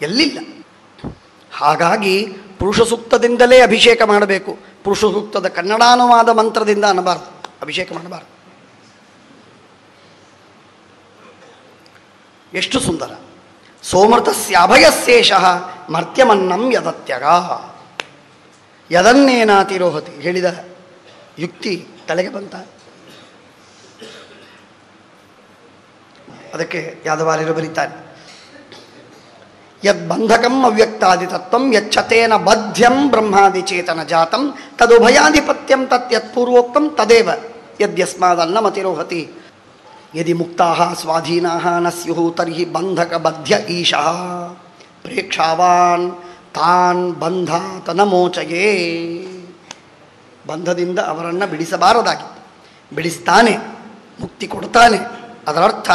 ಎಲ್ಲಿಲ್ಲ. ಹಾಗಾಗಿ ಪುರುಷ ಸೂಕ್ತದಿಂದಲೇ ಅಭಿಷೇಕ ಮಾಡಬೇಕು. ಪುರುಷ ಸೂಕ್ತದ ಕನ್ನಡಾನುವಾದ ಮಂತ್ರದಿಂದ ಅನ್ನಬಾರ್ದು, ಅಭಿಷೇಕ ಮಾಡಬಾರ್ದು. ಎಷ್ಟು ಸುಂದರ! ಸೋಮೃತಸ್ಯಾಭಯಶೇಷ ಮರ್ತ್ಯಮನ್ನಂ ಯದತ್ಯಗ ಯದನ್ನೇನಾತಿರೋಹತಿ ಹೇಳಿದ ಯುಕ್ತಿ ತಲೆಗೆ ಬಂತ. ಅದಕ್ಕೆ ಯಾದವಾರ್ಯರು ಬರೀತಾರೆ, ಯದ್ಬಂಧಕಂ ಅವ್ಯಕ್ತಾದಿ ತತ್ವಂ ಯಚ್ಚತೇನ ಬದ್ಧ್ಯಂ ಬ್ರಹ್ಮಾದಿ ಚೇತನ ಜಾತಂ ತದುಭಯಾಧಿಪತ್ಯಂ ತತ್ಯತ್ಪೂರ್ವೋಕ್ತಂ ತದೇವ ಯದ್ಯಸ್ಮಾದನ್ನಮತಿರೋಹತಿ ಯದಿ ಮುಕ್ತಾಃ ಸ್ವಾಧೀನಾಃ ನ ಸ್ಯುಃ ತರ್ಹಿ ಬಂಧಕ ಬದ್ಧ್ಯ ಈಶಃ ಪ್ರೇಕ್ಷಾವಾನ್ ತಾನ್ ಬಂಧಾತ ನ ಮೋಚಯೇ. ಬಂಧದಿಂದ ಅವರನ್ನು ಬಿಡಿಸಬಾರದಾಗಿತ್ತು, ಬಿಡಿಸ್ತಾನೆ, ಮುಕ್ತಿ ಕೊಡ್ತಾನೆ. ಅದರರ್ಥ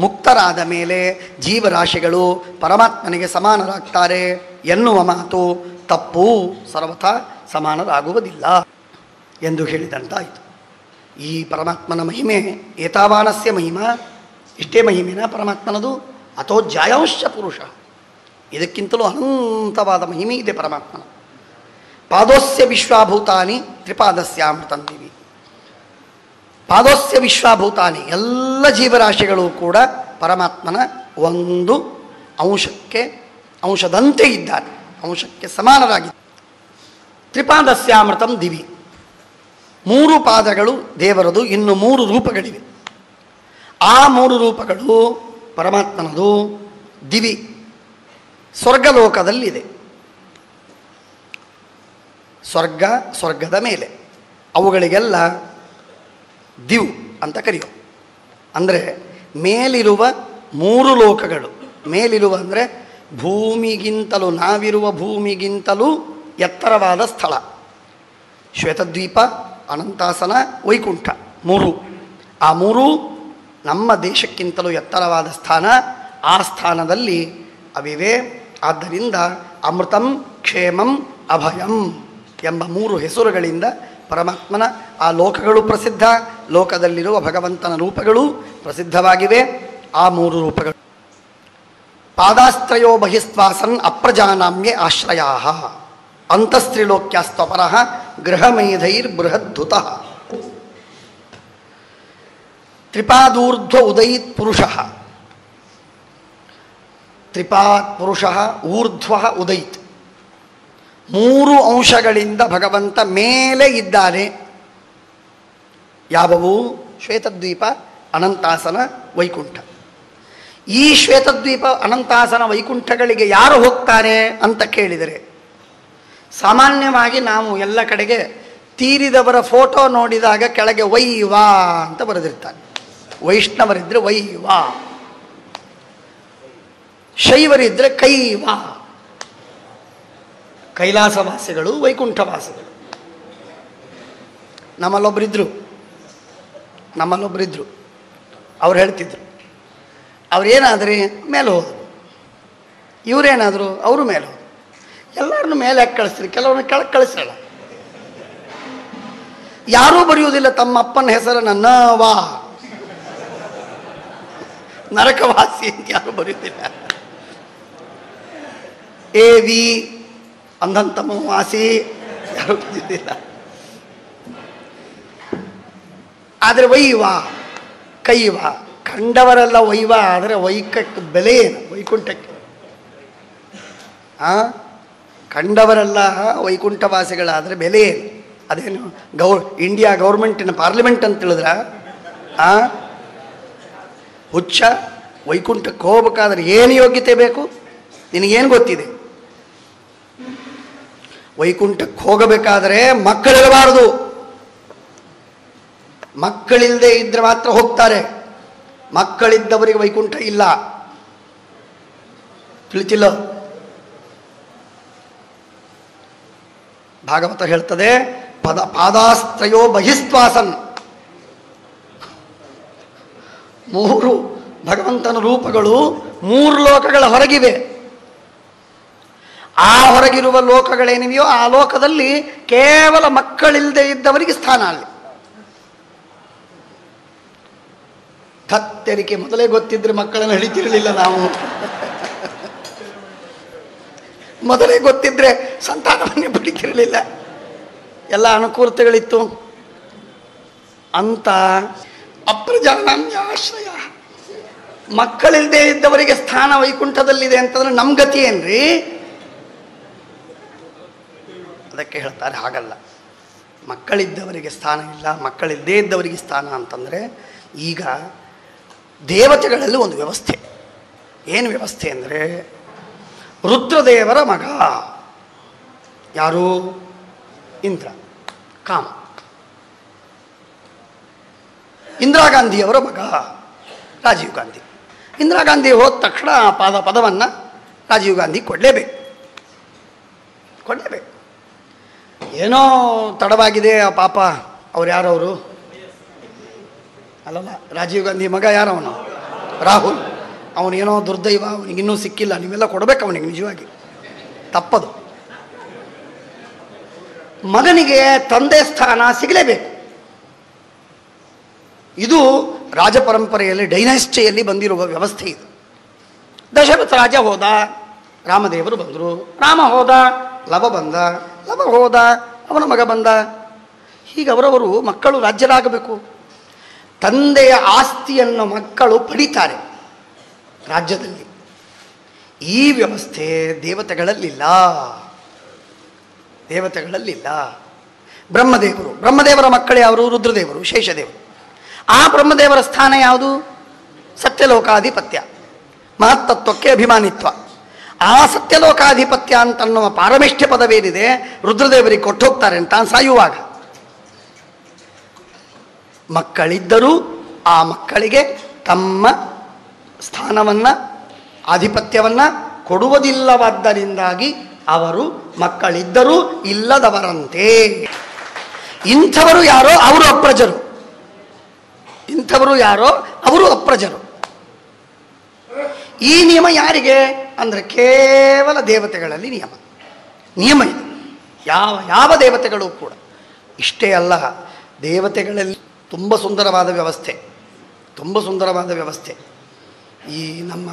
ಮುಕ್ತರಾದ ಮೇಲೆ ಜೀವರಾಶಿಗಳು ಪರಮಾತ್ಮನಿಗೆ ಸಮಾನರಾಗ್ತಾರೆ ಎನ್ನುವ ಮಾತು ತಪ್ಪು, ಸರ್ವಥಾ ಸಮಾನರಾಗುವುದಿಲ್ಲ ಎಂದು ಹೇಳಿದಂತಾಯಿತು. ಈ ಪರಮಾತ್ಮನ ಮಹಿಮೆ ಏತಾವಾನಸ್ಯ ಮಹಿಮಾ, ಇಷ್ಟೇ ಮಹಿಮೆನ ಪರಮಾತ್ಮನದು? ಅಥೋ ಜಾಯಾಂಶ ಪುರುಷ, ಇದಕ್ಕಿಂತಲೂ ಅನಂತವಾದ ಮಹಿಮೆ ಇದೆ ಪರಮಾತ್ಮನ. ಪಾದೋಸ್ಯ ವಿಶ್ವಾಭೂತಾನಿ ತ್ರಿಪಾದಸ್ಯಾಮೃತಂ ದಿವಿ. ಪಾದೋಸ್ಯ ವಿಶ್ವಾಭೂತಾನಿ, ಎಲ್ಲ ಜೀವರಾಶಿಗಳು ಕೂಡ ಪರಮಾತ್ಮನ ಒಂದು ಅಂಶದಂತೆ ಇದ್ದಾರೆ, ಅಂಶಕ್ಕೆ ಸಮಾನರಾಗಿದ್ದಾರೆ. ತ್ರಿಪಾದಸ್ಯಾಮೃತಂ ದಿವಿ, 3 ಪಾದಗಳು ದೇವರದು, ಇನ್ನು 3 ರೂಪಗಳಿವೆ. ಆ 3 ರೂಪಗಳು ಪರಮಾತ್ಮನದು ದಿವಿ, ಸ್ವರ್ಗಲೋಕದಲ್ಲಿದೆ. ಸ್ವರ್ಗದ ಮೇಲೆ, ಅವುಗಳಿಗೆಲ್ಲ ದಿವ್ ಅಂತ ಕರೆಯೋ. ಅಂದರೆ ಮೇಲಿರುವ 3 ಲೋಕಗಳು, ಮೇಲಿರುವ ಅಂದರೆ ಭೂಮಿಗಿಂತಲೂ, ನಾವಿರುವ ಭೂಮಿಗಿಂತಲೂ ಎತ್ತರವಾದ ಸ್ಥಳ ಶ್ವೇತದ್ವೀಪ, ಅನಂತಾಸನ, ವೈಕುಂಠ 3. ಆ 3 ನಮ್ಮ ದೇಶಕ್ಕಿಂತಲೂ ಎತ್ತರವಾದ ಸ್ಥಾನ. ಆ ಸ್ಥಾನದಲ್ಲಿ ಅವಿವೆ. ಆದ್ದರಿಂದ ಅಮೃತಂ, ಕ್ಷೇಮಂ, ಅಭಯಂ ಎಂಬ 3 ಹೆಸರುಗಳಿಂದ ಪರಮಾತ್ಮನ ಆ ಲೋಕಗಳು ಪ್ರಸಿದ್ಧ. ಲೋಕದಲ್ಲಿರುವ ಭಗವಂತನ ರೂಪಗಳು ಪ್ರಸಿದ್ಧವಾಗಿವೆ. ಆ 3 ರೂಪಗಳು ಪಾದಾಸ್ತ್ರಯೋ ಬಹಿಸ್ವಾಸನ್ ಅಪ್ರಜಾನಾಮ್ಯೆ ಆಶ್ರಯಾ ಅಂತಸ್ತ್ರಿಲೋಕ್ಯಾಸ್ತಪರಃ ಗೃಹಮೇಧೈರ್ಬೃಹದ್ಧುತಃ ತ್ರಿಪಾದೂರ್ಧ್ವ ಉದಯಿತ್ ಪುರುಷಃ. ತ್ರಿಪಾದ್ ಪುರುಷಃ ಊರ್ಧ್ವ ಉದಯಿತ್, 3 ಅಂಶಗಳಿಂದ ಭಗವಂತ ಮೇಲೆ ಇದ್ದಾನೆ. ಯಾವುವು? ಶ್ವೇತದ್ವೀಪ, ಅನಂತಾಸನ, ವೈಕುಂಠ. ಈ ಶ್ವೇತದ್ವೀಪ, ಅನಂತಾಸನ, ವೈಕುಂಠಗಳಿಗೆ ಯಾರು ಹೋಗ್ತಾರೆ ಅಂತ ಕೇಳಿದರೆ, ಸಾಮಾನ್ಯವಾಗಿ ನಾವು ಎಲ್ಲ ಕಡೆಗೆ ತೀರಿದವರ ಫೋಟೋ ನೋಡಿದಾಗ ಕೆಳಗೆ ವೈವಾ ಅಂತ ಬರೆದಿರ್ತಾರೆ. ವೈಷ್ಣವರಿದ್ದರೆ ವೈವಾ, ಶೈವರಿದ್ದರೆ ಕೈವಾ. ಕೈಲಾಸವಾಸಿಗಳು, ವೈಕುಂಠವಾಸಿಗಳು. ನಮ್ಮಲ್ಲೊಬ್ಬರಿದ್ದರು, ಅವ್ರು ಹೇಳ್ತಿದ್ರು, ಅವ್ರೇನಾದ್ರಿ ಮೇಲೆ ಹೋದರು, ಇವರೇನಾದರು ಅವರು ಮೇಲೆ ಹೋದರು. ಎಲ್ಲರನ್ನು ಮೇಲೆ ಯಾಕೆ ಕಳಿಸ್ತೀರಿ? ಕೆಲವ್ರನ್ನ ಕೆಳಗೆ ಕಳಿಸಲ್ಲ. ಯಾರೂ ಬರೆಯುವುದಿಲ್ಲ ತಮ್ಮ ಅಪ್ಪನ ಹೆಸರನ್ನು ನವಾ, ನರಕವಾಸಿ ಅಂತ ಯಾರೂ ಬರೆಯುವುದಿಲ್ಲ. ಎ ವಿ ಅಂಧಂತಮ ವಾಸಿ ಯಾರೂ ಬರೆಯುವುದಿಲ್ಲ. ಆದರೆ ವೈವಾ, ಕೈವಾ, ಕಂಡವರೆಲ್ಲ ವೈವಾ. ಆದರೆ ವೈಕಕ್ಕೆ ಬೆಲೆ ಏನು? ವೈಕುಂಠಕ್ಕೆ ಕಂಡವರೆಲ್ಲ ವೈಕುಂಠವಾಸಿಗಳಾದರೆ ಬೆಲೆ ಏನು? ಅದೇನು ಇಂಡಿಯಾ ಗೌರ್ಮೆಂಟಿನ ಪಾರ್ಲಿಮೆಂಟ್ ಅಂತ ಹೇಳಿದ್ರ ಹುಚ್ಚ? ವೈಕುಂಠಕ್ಕೆ ಹೋಗ್ಬೇಕಾದ್ರೆ ಏನು ಯೋಗ್ಯತೆ ಬೇಕು? ನಿನಗೇನು ಗೊತ್ತಿದೆ? ವೈಕುಂಠಕ್ಕೆ ಹೋಗಬೇಕಾದ್ರೆ ಮಕ್ಕಳಿರಬಾರದು. ಮಕ್ಕಳಿಲ್ಲದೆ ಇದ್ರೆ ಮಾತ್ರ ಹೋಗ್ತಾರೆ. ಮಕ್ಕಳಿದ್ದವರಿಗೆ ವೈಕುಂಠ ಇಲ್ಲ. ತಿಳಿತಿಲ್ಲ? ಭಾಗವತ ಹೇಳ್ತದೆ, ಪಾದಾಸ್ತ್ರಯೋ ಬಹಿಸ್ವಾಸನ್. 3 ಭಗವಂತನ ರೂಪಗಳು 3 ಲೋಕಗಳ ಹೊರಗಿವೆ. ಆ ಹೊರಗಿರುವ ಲೋಕಗಳೇನಿವೆಯೋ ಆ ಲೋಕದಲ್ಲಿ ಕೇವಲ ಮಕ್ಕಳಿಲ್ಲದೆ ಇದ್ದವರಿಗೆ ಸ್ಥಾನ. ಅಲ್ಲಿ ಕತ್ತೆರಿಕೆ ಮೊದಲೇ ಗೊತ್ತಿದ್ರೆ ಮಕ್ಕಳನ್ನು ಹಿಡಿತಿರಲಿಲ್ಲ ನಾವು. ಮೊದಲೇ ಗೊತ್ತಿದ್ರೆ ಸಂತಾನವನ್ನೇ ಬಿಡಿತಿರಲಿಲ್ಲ. ಎಲ್ಲ ಅನುಕೂಲತೆಗಳಿತ್ತು ಅಂತ. ಅಪ್ರಜಾನಾಮ್ಯಾಶ್ರಯ, ಮಕ್ಕಳಿಲ್ಲದೆ ಇದ್ದವರಿಗೆ ಸ್ಥಾನ ವೈಕುಂಠದಲ್ಲಿದೆ ಅಂತಂದ್ರೆ ನಮ್ಮ ಗತಿ ಏನ್ರಿ? ಅದಕ್ಕೆ ಹೇಳ್ತಾರೆ ಹಾಗಲ್ಲ, ಮಕ್ಕಳಿದ್ದವರಿಗೆ ಸ್ಥಾನ ಇಲ್ಲ, ಮಕ್ಕಳಿಲ್ಲದೇ ಇದ್ದವರಿಗೆ ಸ್ಥಾನ ಅಂತಂದರೆ. ಈಗ ದೇವತೆಗಳಲ್ಲಿ ಒಂದು ವ್ಯವಸ್ಥೆ. ಏನು ವ್ಯವಸ್ಥೆ ಅಂದರೆ, ರುದ್ರದೇವರ ಮಗ ಯಾರು? ಇಂದ್ರ, ಕಾಮ. ಇಂದಿರಾ ಗಾಂಧಿಯವರ ಮಗ ರಾಜೀವ್ ಗಾಂಧಿ. ಇಂದಿರಾ ಗಾಂಧಿ ಹೋದ ತಕ್ಷಣ ಆ ಪದವನ್ನು ರಾಜೀವ್ ಗಾಂಧಿ ಕೊಡಲೇಬೇಕು. ಏನೋ ತಡವಾಗಿದೆ ಆ ಪಾಪ. ಅವ್ರು ಯಾರವರು? ಅಲ್ಲಲ್ಲ, ರಾಜೀವ್ ಗಾಂಧಿ ಮಗ ಯಾರವನು? ರಾಹುಲ್. ಅವನೇನೋ ದುರ್ದೈವ, ಅವನಿಗಿನ್ನೂ ಸಿಕ್ಕಿಲ್ಲ. ನೀವೆಲ್ಲ ಕೊಡಬೇಕು ಅವನಿಗೆ, ನಿಜವಾಗಿ ತಪ್ಪದು. ಮಗನಿಗೆ ತಂದೆ ಸ್ಥಾನ ಸಿಗಲೇಬೇಕು. ಇದು ರಾಜಪರಂಪರೆಯಲ್ಲಿ, ಡೈನಾಸ್ಟಿಯಲ್ಲಿ ಬಂದಿರುವ ವ್ಯವಸ್ಥೆ ಇದು. ದಶರಥ ರಾಜ ಹೋದ, ರಾಮದೇವರು ಬಂದರು. ರಾಮ ಹೋದ, ಲವ ಬಂದ. ಲವ ಹೋದ, ಅವನ ಮಗ ಬಂದ. ಹೀಗೆ ಅವರವರು ಮಕ್ಕಳು ರಾಜ್ಯರಾಗಬೇಕು. ತಂದೆಯ ಆಸ್ತಿಯನ್ನು ಮಕ್ಕಳು ಪಡಿತಾರೆ ರಾಜ್ಯದಲ್ಲಿ. ಈ ವ್ಯವಸ್ಥೆ ದೇವತೆಗಳಲ್ಲಿಲ್ಲ. ಬ್ರಹ್ಮದೇವರ ಮಕ್ಕಳು ಯಾರು? ರುದ್ರದೇವರು, ಶೇಷದೇವರು. ಆ ಬ್ರಹ್ಮದೇವರ ಸ್ಥಾನ ಯಾವುದು? ಸತ್ಯಲೋಕಾಧಿಪತ್ಯ, ಮಹತ್ತತ್ವಕ್ಕೆ ಅಭಿಮಾನಿತ್ವ. ಆ ಸತ್ಯಲೋಕಾಧಿಪತ್ಯ ಅಂತನ್ನುವ ಪಾರಮೇಷ್ಠ್ಯ ಪದವೇನಿದೆ ರುದ್ರದೇವರಿಗೆ ಕೊಟ್ಟು ಹೋಗ್ತಾರೆ ಅಂತ ಸಾಯುವಾಗ. ಮಕ್ಕಳಿದ್ದರೂ ಆ ಮಕ್ಕಳಿಗೆ ತಮ್ಮ ಸ್ಥಾನವನ್ನು, ಆಧಿಪತ್ಯವನ್ನು ಕೊಡುವುದಿಲ್ಲವಾದ್ದರಿಂದಾಗಿ ಅವರು ಮಕ್ಕಳಿದ್ದರೂ ಇಲ್ಲದವರಂತೆ. ಇಂಥವರು ಯಾರೋ ಅವರು ಅಪ್ರಜರು. ಈ ನಿಯಮ ಯಾರಿಗೆ ಅಂದರೆ ಕೇವಲ ದೇವತೆಗಳಲ್ಲಿ ನಿಯಮ ಇದೆ. ಯಾವ ದೇವತೆಗಳು ಕೂಡ. ಇಷ್ಟೇ ಅಲ್ಲ, ದೇವತೆಗಳಲ್ಲಿ ತುಂಬ ಸುಂದರವಾದ ವ್ಯವಸ್ಥೆ. ಈ ನಮ್ಮ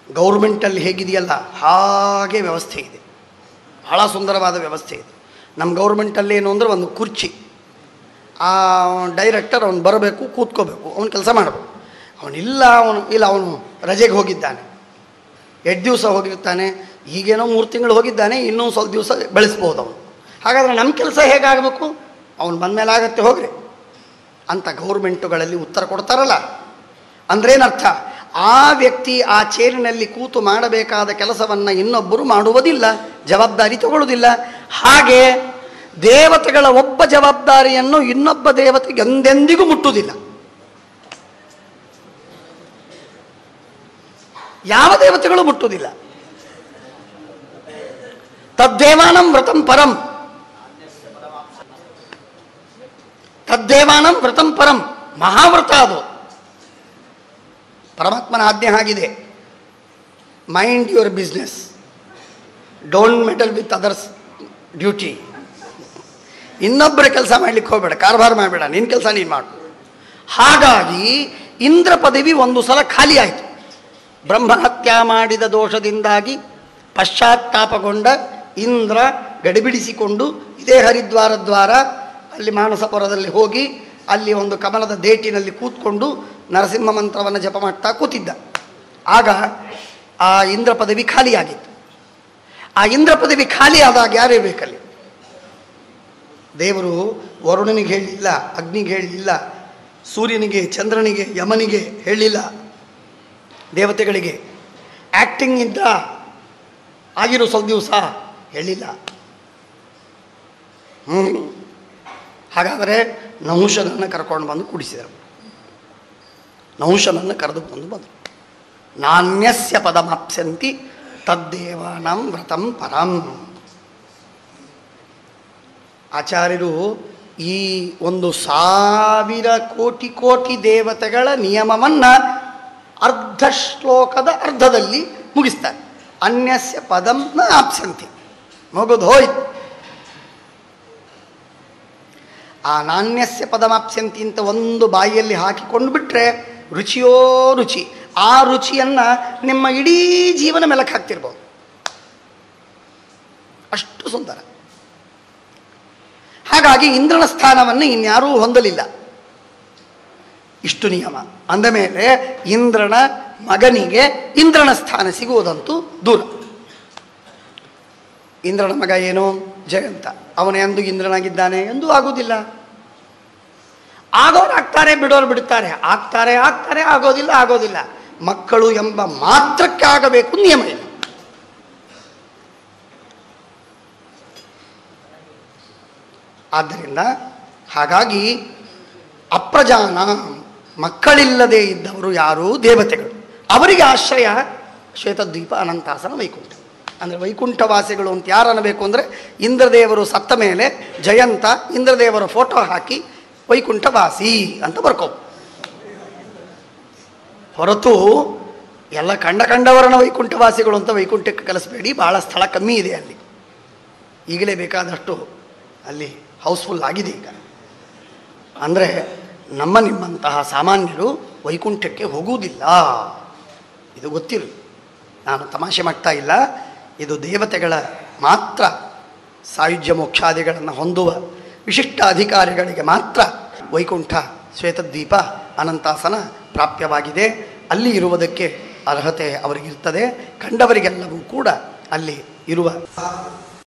ಗೌರ್ಮೆಂಟಲ್ಲಿ ಹೇಗಿದೆಯಲ್ಲ ಹಾಗೆ ವ್ಯವಸ್ಥೆ ಇದೆ. ಬಹಳ ಸುಂದರವಾದ ವ್ಯವಸ್ಥೆ ಇದೆ. ನಮ್ಮ ಗೌರ್ಮೆಂಟಲ್ಲಿ ಏನು ಅಂದರೆ, ಒಂದು ಕುರ್ಚಿ, ಆ ಡೈರೆಕ್ಟರ್ ಅವನು ಬರಬೇಕು, ಕೂತ್ಕೋಬೇಕು, ಅವನು ಕೆಲಸ ಮಾಡಬೇಕು. ಅವನು ರಜೆಗೆ ಹೋಗಿದ್ದಾನೆ, 8 ದಿವಸ ಹೋಗಿರ್ತಾನೆ, ಈಗೇನೋ 3 ತಿಂಗಳು ಹೋಗಿದ್ದಾನೆ, ಇನ್ನೂ ಸ್ವಲ್ಪ ದಿವಸ ಬೆಳೆಸ್ಬೋದು ಅವನು. ಹಾಗಾದರೆ ನಮ್ಮ ಕೆಲಸ ಹೇಗಾಗಬೇಕು? ಅವನು ಬಂದಮೇಲೆ ಆಗತ್ತೆ ಹೋಗ್ರಿ ಅಂತ ಗೌರ್ಮೆಂಟುಗಳಲ್ಲಿ ಉತ್ತರ ಕೊಡ್ತಾರಲ್ಲ. ಅಂದ್ರೇನರ್ಥ? ಆ ವ್ಯಕ್ತಿ ಆ ಚೇರಿನಲ್ಲಿ ಕೂತು ಮಾಡಬೇಕಾದ ಕೆಲಸವನ್ನು ಇನ್ನೊಬ್ಬರು ಮಾಡುವುದಿಲ್ಲ, ಜವಾಬ್ದಾರಿ ತಗೊಳ್ಳುವುದಿಲ್ಲ. ಹಾಗೆ ದೇವತೆಗಳ ಒಬ್ಬ ಜವಾಬ್ದಾರಿಯನ್ನು ಇನ್ನೊಬ್ಬ ದೇವತೆಗೆ ಎಂದೆಂದಿಗೂ ಮುಟ್ಟುವುದಿಲ್ಲ. ಯಾವ ದೇವತೆಗಳು ಮುಟ್ಟುವುದಿಲ್ಲ. ತದ್ದೇವಾನಂ ವ್ರತಂ ಪರಂ, ಮಹಾವ್ರತ ಅದು. ಪರಮಾತ್ಮನ ಆಜ್ಞೆ ಆಗಿದೆ, mind your business, don't metal with others duty. ಇನ್ನೊಬ್ಬರ ಕೆಲಸ ಮಾಡಲಿಕ್ಕೆ ಹೋಗಬೇಡ, ಕಾರ್ಬಾರ ಮಾಡಬೇಡ, ನಿನ್ನ ಕೆಲಸ ನೀನು ಮಾಡು. ಹಾಗಾಗಿ ಇಂದ್ರ ಪದವಿ ಒಂದು ಸಲ ಖಾಲಿ ಆಯಿತು. ಬ್ರಹ್ಮಹತ್ಯ ಮಾಡಿದ ದೋಷದಿಂದಾಗಿ ಪಶ್ಚಾತ್ತಾಪಗೊಂಡ ಇಂದ್ರ ಗಡಿಬಿಡಿಸಿಕೊಂಡು ಇದೇ ಹರಿದ್ವಾರ ಅಲ್ಲಿ ಮಾನಸಪುರದಲ್ಲಿ ಹೋಗಿ ಅಲ್ಲಿ ಒಂದು ಕಮಲದ ದೇಟಿನಲ್ಲಿ ಕೂತ್ಕೊಂಡು ನರಸಿಂಹ ಮಂತ್ರವನ್ನು ಜಪ ಮಾಡ್ತಾ ಕೂತಿದ್ದ. ಆಗ ಆ ಇಂದ್ರ ಪದವಿ ಖಾಲಿಯಾಗಿತ್ತು. ಆ ಇಂದ್ರ ಪದವಿ ಖಾಲಿ ಆದಾಗ ಯಾರಿರಬೇಕಲ್ಲಿ? ದೇವರು ವರುಣನಿಗೆ ಹೇಳಲಿಲ್ಲ, ಅಗ್ನಿಗೆ ಹೇಳಲಿಲ್ಲ, ಸೂರ್ಯನಿಗೆ, ಚಂದ್ರನಿಗೆ, ಯಮನಿಗೆ ಹೇಳಲಿಲ್ಲ, ದೇವತೆಗಳಿಗೆ. ಆ್ಯಕ್ಟಿಂಗ್ ಇದ್ದ ಆಗಿರೋ ಸ್ವಲ್ಪ ದಿವಸ ಹೇಳಿಲ್ಲ. ಹಾಗಾದರೆ ನಹುಷನನ್ನು ಕರ್ಕೊಂಡು ಬಂದು ಕೂಡಿಸಿದರು. ನಹುಷನನ್ನು ಕರೆದುಕೊಂಡು ಬಂದರು. ನಾಣ್ಯಸ್ಯ ಪದಮಾಪ್ಸ್ಯಂತಿ ತದ್ದೇವಾನಾಂ ವ್ರತಂ ಪರಂ. ಆಚಾರ್ಯರು ಈ 1,000 ಕೋಟಿ ದೇವತೆಗಳ ನಿಯಮವನ್ನು ಅರ್ಧ ಶ್ಲೋಕದ ಅರ್ಧದಲ್ಲಿ ಮುಗಿಸ್ತಾರೆ. ಅನ್ಯಸ್ಯ ಪದಂ ನ ಆಪ್ಸಂತಿ, ಮುಗಿದು ಹೋಯ್ತು. ಆ ನಾಣ್ಯಸ್ಯ ಪದಮಾಪ್ಸ್ಯಂತಿ ಅಂತ ಒಂದು ಬಾಯಿಯಲ್ಲಿ ಹಾಕಿಕೊಂಡು ಬಿಟ್ಟರೆ ರುಚಿಯೋ ರುಚಿ. ಆ ರುಚಿಯನ್ನು ನಿಮ್ಮ ಇಡೀ ಜೀವನ ಮೆಲಕ್ಕೆ ಹಾಕ್ತಿರ್ಬೋದು, ಅಷ್ಟು ಸುಂದರ. ಹಾಗಾಗಿ ಇಂದ್ರನ ಸ್ಥಾನವನ್ನು ಇನ್ಯಾರೂ ಹೊಂದಲಿಲ್ಲ. ಇಷ್ಟು ನಿಯಮ ಅಂದ ಮೇಲೆ ಇಂದ್ರನ ಮಗನಿಗೆ ಇಂದ್ರನ ಸ್ಥಾನ ಸಿಗುವುದಂತೂ ದೂರ. ಇಂದ್ರನ ಮಗ ಏನು? ಜಯಂತ. ಅವನು ಎಂದು ಇಂದ್ರನಾಗಿದ್ದಾನೆ ಎಂದು ಆಗುವುದಿಲ್ಲ. ಆಗೋರು ಆಗ್ತಾರೆ, ಬಿಡೋರು ಬಿಡುತ್ತಾರೆ, ಆಗ್ತಾರೆ ಆಗೋದಿಲ್ಲ. ಮಕ್ಕಳು ಎಂಬ ಮಾತ್ರಕ್ಕೆ ಆಗಬೇಕು ನಿಯಮ ಇಲ್ಲ. ಆದ್ದರಿಂದ ಹಾಗಾಗಿ ಅಪ್ರಜಾನ, ಮಕ್ಕಳಿಲ್ಲದೆ ಇದ್ದವರು ಯಾರೂ ದೇವತೆಗಳು. ಅವರಿಗೆ ಆಶ್ರಯ ಶ್ವೇತದ್ವೀಪ, ಅನಂತಾಸನ, ವೈಕುಂಠ. ಅಂದರೆ ವೈಕುಂಠವಾಸಿಗಳು ಅಂತ ಯಾರು ಅನ್ನಬೇಕು ಅಂದರೆ ಇಂದ್ರದೇವರು ಸತ್ತ ಮೇಲೆ ಜಯಂತ ಇಂದ್ರದೇವರ ಫೋಟೋ ಹಾಕಿ ವೈಕುಂಠವಾಸಿ ಅಂತ ಬರ್ಕೋ. ಹೊರತು ಎಲ್ಲ ಕಂಡವರನ್ನ ವೈಕುಂಠವಾಸಿಗಳು ಅಂತ ವೈಕುಂಠಕ್ಕೆ ಕಲಿಸಬೇಡಿ. ಭಾಳ ಸ್ಥಳ ಕಮ್ಮಿ ಇದೆ ಅಲ್ಲಿ, ಈಗಲೇ ಬೇಕಾದಷ್ಟು ಅಲ್ಲಿ ಹೌಸ್ಫುಲ್ ಆಗಿದೆ ಈಗ. ಅಂದರೆ ನಿಮ್ಮಂತಹ ಸಾಮಾನ್ಯರು ವೈಕುಂಠಕ್ಕೆ ಹೋಗುವುದಿಲ್ಲ, ಇದು ಗೊತ್ತಿರಲಿ. ನಾನು ತಮಾಷೆ ಮಾಡ್ತಾ ಇಲ್ಲ. ಇದು ದೇವತೆಗಳ ಮಾತ್ರ, ಸಾಯುಜ್ಯ ಮೋಕ್ಷಾದಿಗಳನ್ನು ಹೊಂದುವ ವಿಶಿಷ್ಟ ಅಧಿಕಾರಿಗಳಿಗೆ ಮಾತ್ರ ವೈಕುಂಠ, ಶ್ವೇತದ್ವೀಪ, ಅನಂತಾಸನ ಪ್ರಾಪ್ಯವಾಗಿದೆ. ಅಲ್ಲಿ ಇರುವುದಕ್ಕೆ ಅರ್ಹತೆ ಅವರಿಗಿರ್ತದೆ. ಕಂಡವರಿಗೆಲ್ಲವೂ ಕೂಡ ಅಲ್ಲಿ ಇರುವ